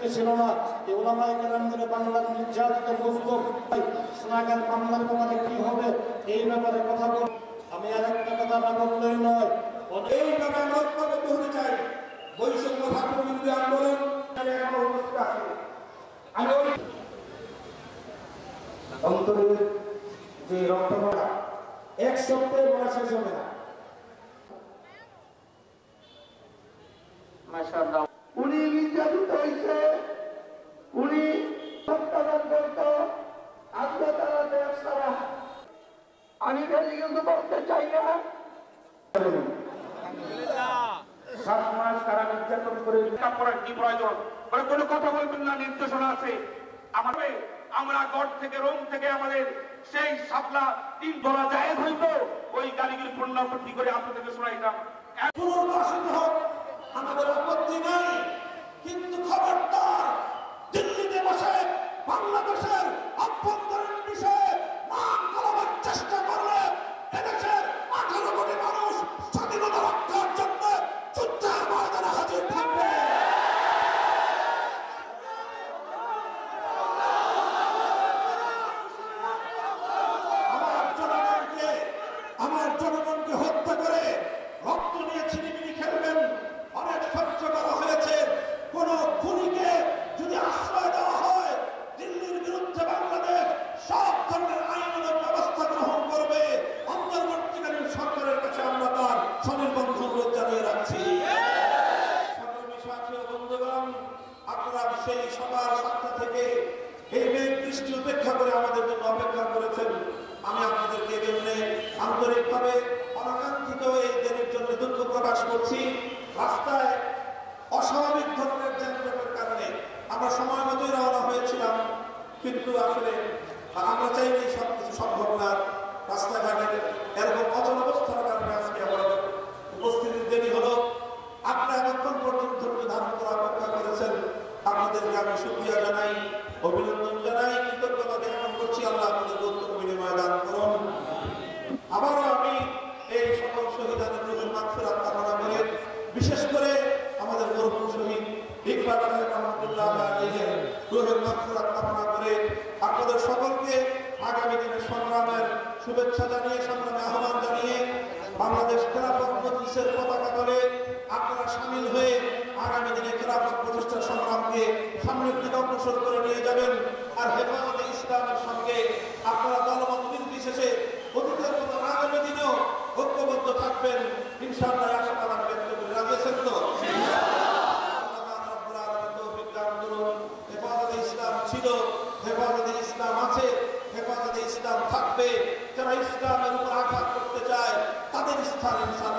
দৃষ্টি ছিল না। এই ওলামায়ে কেরাম ধরে বাংলার নির্যাতিত মুসলিম সোনাগার মামলার ব্যাপারে কি হবে এই ব্যাপারে কথা বল। আমি আর একটা কথা না বললেই নয়, এই ব্যাপারে আমরা ঐক্যবদ্ধ হতে চাই। বৈষম্য ছাত্র বিরোধী আন্দোলন এখনো উপস্থিত আছে। আমি ওই অন্তরের যে রক্তমালা এক সপ্তাহে বলা শেষ হবে না। মাশাআল্লাহ, উনি নির্যাতিত হয়েছে, উনি হত্যাকাণ্ড করত, আজকে তারা দেশ ছাড়া। আমি বেশি কিন্তু বলতে চাই না। 7 মাস তারা নির্যাতন করে পড়ার কি প্রয়োজন? কোনো কথা বলবেন না, নির্দেশনা আছে আমাদের। আমরা গড় থেকে রোম থেকে আমাদের সেই সাপলা 3 বলা জায়েজ হইতো, ওই গালিগুলি পুনরাবৃত্তি করে আপনাদেরকে শোনাইতাম। পুনর্বাসিত হোক, আমাদের আপত্তি নাই, কিন্তু খবরদার দিল্লিতে বসে বাংলাদেশের অভ্যন্তরীণ বিষয়ে নাক গলাবার চেষ্টা করলে এদেশের 18 কোটি মানুষ স্বাধীনতা রক্ষার জন্য যুদ্ধের ময়দানে হাজির থাকবে। আমার জনগণকে হত্যা করে রক্ত নিয়ে ছিনিমিনি খেলবেন, অনেক সহ্য করা হয়েছে। কোন খুনিকে যদি আশ্রয় দেওয়া হয়, দিল্লির বিরুদ্ধে বাংলাদেশ সব ধরনের আইনানুগ ব্যবস্থা গ্রহণ করবে। অন্তর্বর্তীকালীন সরকারের কাছে আমরা তার স্বনির্বন্ধ অনুরোধ জানিয়ে রাখছি। সংগ্রামী সাথী ও বন্ধুগণ, আপনারা সেই সবার সাথে থেকে এই মেঘ দৃষ্টি উপেক্ষা করে আমাদের জন্য অপেক্ষা করেছেন। আমি আপনাদেরকে এজন্য আন্তরিকভাবে অনাকাঙ্ক্ষিত এই দিনের জন্য দুঃখ প্রকাশ করছি। রাস্তায় অস্বাভাবিক ধরনের যানজটের কারণে আমরা সময় মতোই রওনা হয়েছিলাম, কিন্তু আসলে আমরা চাইলেই সবকিছু সম্ভব না। রাস্তাঘাটের এরকম অচল অবস্থার কারণে আজকে আমাদের উপস্থিতির দেরি হলো। আপনারা এতক্ষণ পর্যন্ত ধৈর্য ধারণ করে অপেক্ষা করেছেন, আপনাদেরকে আমি শুকরিয়া জানাই, অভিনন্দন জানাই, কৃতজ্ঞতা জ্ঞাপন করছি। আল্লাহ আপনাদের উত্তম বিনিময় দান করুন। আবারও আমি এই সকল শহীদের রুহের মাগফিরাত কামনা করে, বিশেষ করে আমাদের মরহুম শহীদ ইকবাল সাহেব রহমাতুল্লাহ আলাইহির রুহের মাগফিরাত কামনা করে আপনাদের সকলকে আগামী দিনের সংগ্রামের শুভেচ্ছা জানিয়ে, সংগ্রামে আহ্বান জানিয়ে, বাংলাদেশ খেলাফত মজলিসের পতাকা তলে আপনারা সামিল হয়ে আগামী দিনে খেলাফত প্রতিষ্ঠার সংগ্রামকে সামনের দিকে অগ্রসর করে নিয়ে যাবেন। আর হেফাজতে ইসলামের সঙ্গে আপনারা দলমত নির্বিশেষে অতীতের মতো আগামী দিনেও ঐক্যবদ্ধ থাকবেন ইনশাআল্লাহ। আশাবাদ আমি ব্যক্ত করে রাখেছেন তো হেফাজতে ইসলাম ছিল, হেফাজতে ইসলাম আছে, হেফাজতে ইসলাম থাকবে। যারা ইসলামের উপর আঘাত করতে চায় তাদের স্থান ইনশাআল্লাহ